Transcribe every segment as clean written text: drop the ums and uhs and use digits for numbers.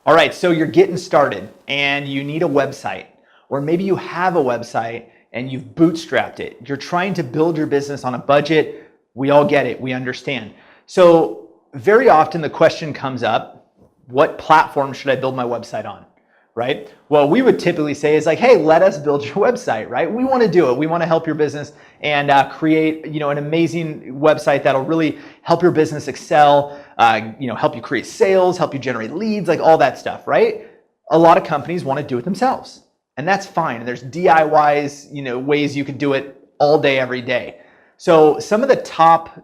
All right, so you're getting started and you need a website, or maybe you have a website and you've bootstrapped it. You're trying to build your business on a budget. We all get it, we understand. So very often the question comes up, what platform should I build my website on, right? Well, we would typically say is like, hey, let us build your website, right? We want to do it. We want to help your business and create, an amazing website that'll really help your business excel, help you create sales, help you generate leads, like all that stuff, right? A lot of companies want to do it themselves, and that's fine. And there's DIYs, ways you can do it all day, every day. So some of the top,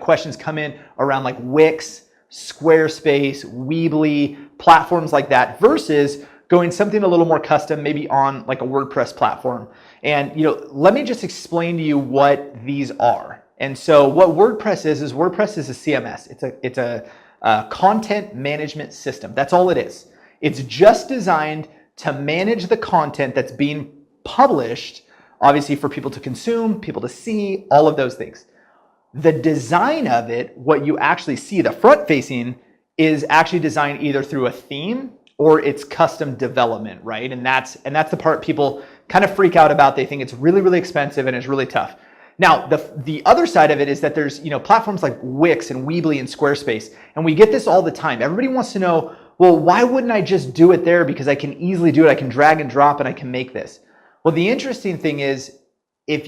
questions come in around like Wix, Squarespace, Weebly, platforms like that, versus going something a little more custom, maybe on like a WordPress platform. And let me just explain to you what these are. And so what WordPress is a CMS. It's a content management system. That's all it is. It's just designed to manage the content that's being published, obviously for people to consume, people to see, all of those things. The design of it, what you actually see, the front facing, is actually designed either through a theme or it's custom development, right? And that's the part people kind of freak out about. They think it's really, really expensive and it's really tough. Now, the other side of it is that there's platforms like Wix and Weebly and Squarespace, and we get this all the time. Everybody wants to know, well, why wouldn't I just do it there? Because I can easily do it. I can drag and drop and I can make this. Well, the interesting thing is, if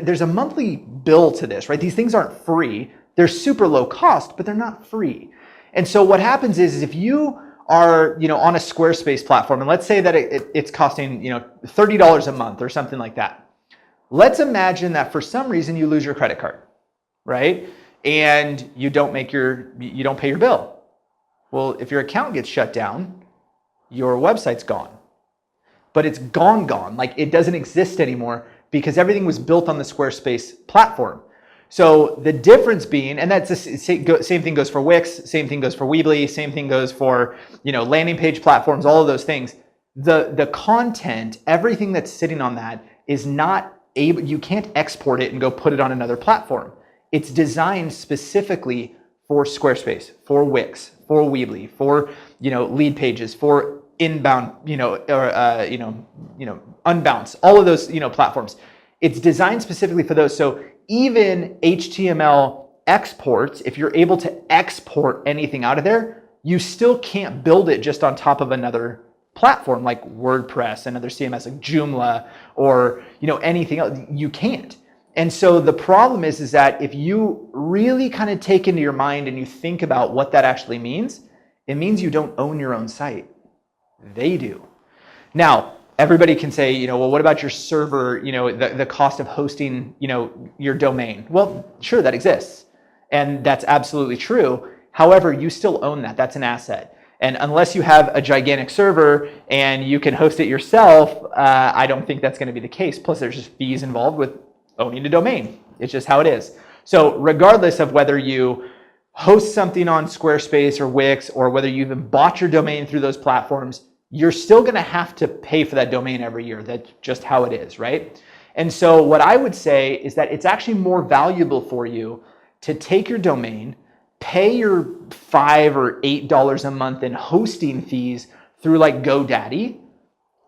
there's a monthly bill to this, right? These things aren't free. They're super low cost, but they're not free. And so what happens is if you are, on a Squarespace platform, and let's say that it's costing, $30 a month or something like that. Let's imagine that for some reason you lose your credit card, right? And you don't pay your bill. Well, if your account gets shut down, your website's gone. But it's gone, like it doesn't exist anymore because everything was built on the Squarespace platform. So the difference being, and that's the same thing goes for Wix, same thing goes for Weebly, same thing goes for, landing page platforms, all of those things. The content, everything that's sitting on that is not able, you can't export it and go put it on another platform. It's designed specifically for Squarespace, for Wix, for Weebly, for, lead pages, for inbound, unbounce, all of those, platforms. It's designed specifically for those. So even HTML exports, if you're able to export anything out of there, you still can't build it just on top of another platform like WordPress, another CMS like Joomla, or anything else. You can't. And so the problem is that if you really kind of take into your mind and you think about what that actually means, it means you don't own your own site. They do. Now, everybody can say, well, what about your server, the cost of hosting, your domain? Well, sure, that exists. And that's absolutely true. However, you still own that. That's an asset. And unless you have a gigantic server and you can host it yourself, I don't think that's going to be the case. Plus, there's just fees involved with owning a domain. It's just how it is. So regardless of whether you host something on Squarespace or Wix, or whether you even bought your domain through those platforms, you're still going to have to pay for that domain every year. That's just how it is, right? And so what I would say is that it's actually more valuable for you to take your domain, pay your $5 or $8 a month in hosting fees through like GoDaddy,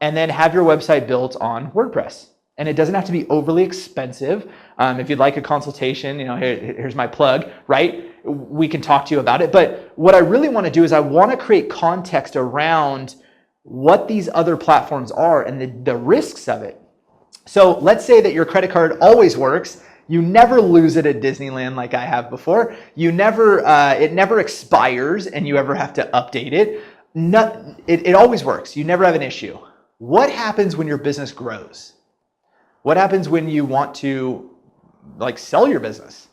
and then have your website built on WordPress. And it doesn't have to be overly expensive. If you'd like a consultation, here's my plug, right? We can talk to you about it. But what I really want to do is I want to create context around what these other platforms are and the risks of it. So let's say that your credit card always works. You never lose it at Disneyland like I have before. It never expires and you ever have to update it. It always works. You never have an issue. What happens when your business grows? What happens when you want to sell your business?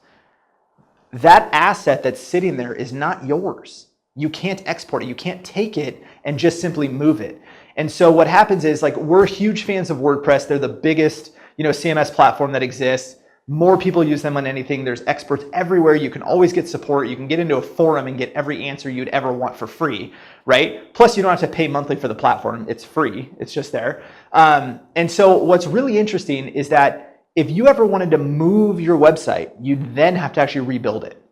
That asset that's sitting there is not yours. You can't export it. You can't take it and just simply move it. And so what happens is we're huge fans of WordPress. They're the biggest, CMS platform that exists. More people use them than anything. There's experts everywhere. You can always get support. You can get into a forum and get every answer you'd ever want for free, right? Plus, you don't have to pay monthly for the platform. It's free. It's just there. And so what's really interesting is that if you ever wanted to move your website, you'd then have to actually rebuild it.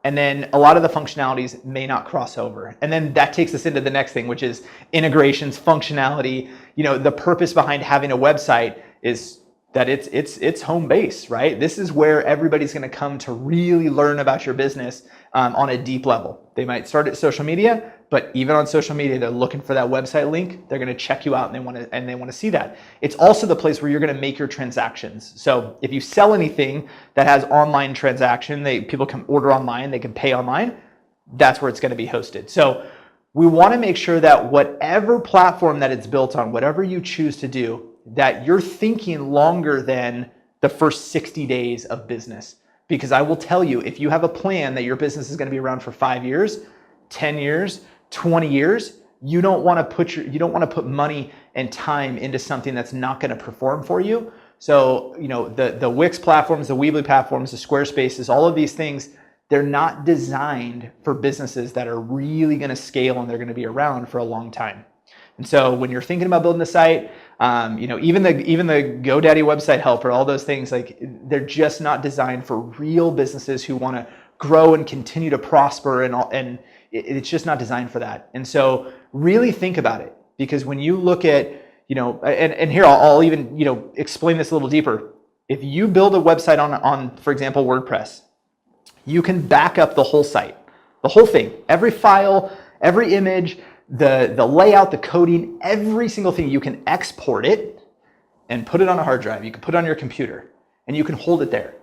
And then a lot of the functionalities may not cross over. And then that takes us into the next thing, which is integrations, functionality. The purpose behind having a website is that it's home base, right? This is where everybody's going to come to really learn about your business on a deep level. They might start at social media, but even on social media, they're looking for that website link. They're going to check you out, and they want to see that. It's also the place where you're going to make your transactions. So if you sell anything that has online transaction, people can order online, they can pay online. That's where it's going to be hosted. So we want to make sure that whatever platform that it's built on, whatever you choose to do, that you're thinking longer than the first 60 days of business. Because I will tell you, if you have a plan that your business is going to be around for 5 years, 10 years, 20 years, you don't want to put money and time into something that's not going to perform for you. So, the Wix platforms, the Weebly platforms, the Squarespaces, all of these things, they're not designed for businesses that are really going to scale and they're going to be around for a long time. And so when you're thinking about building a site, even the GoDaddy website helper, all those things, like, they're just not designed for real businesses who want to grow and continue to prosper, and it's just not designed for that. And so really think about it, because when you look at, and here I'll even, explain this a little deeper. If you build a website on, for example, WordPress, you can back up the whole site, the whole thing, every file, every image, the layout, the coding, every single thing. You can export it and put it on a hard drive. You can put it on your computer and you can hold it there.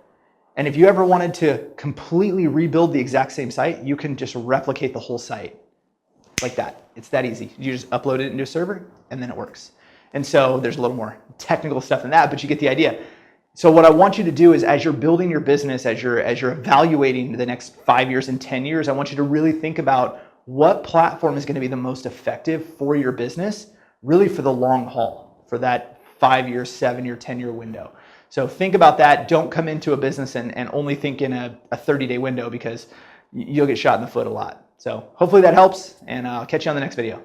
And if you ever wanted to completely rebuild the exact same site, you can just replicate the whole site like that. It's that easy. You just upload it into a server and then it works. And so there's a little more technical stuff than that, but you get the idea. So what I want you to do is, as you're building your business, as you're evaluating the next 5 years and 10 years, I want you to really think about what platform is going to be the most effective for your business, really for the long haul, for that 5-year, 7-year, 10-year window. So think about that. Don't come into a business and only think in a 30-day window, because you'll get shot in the foot a lot. So hopefully that helps, and I'll catch you on the next video.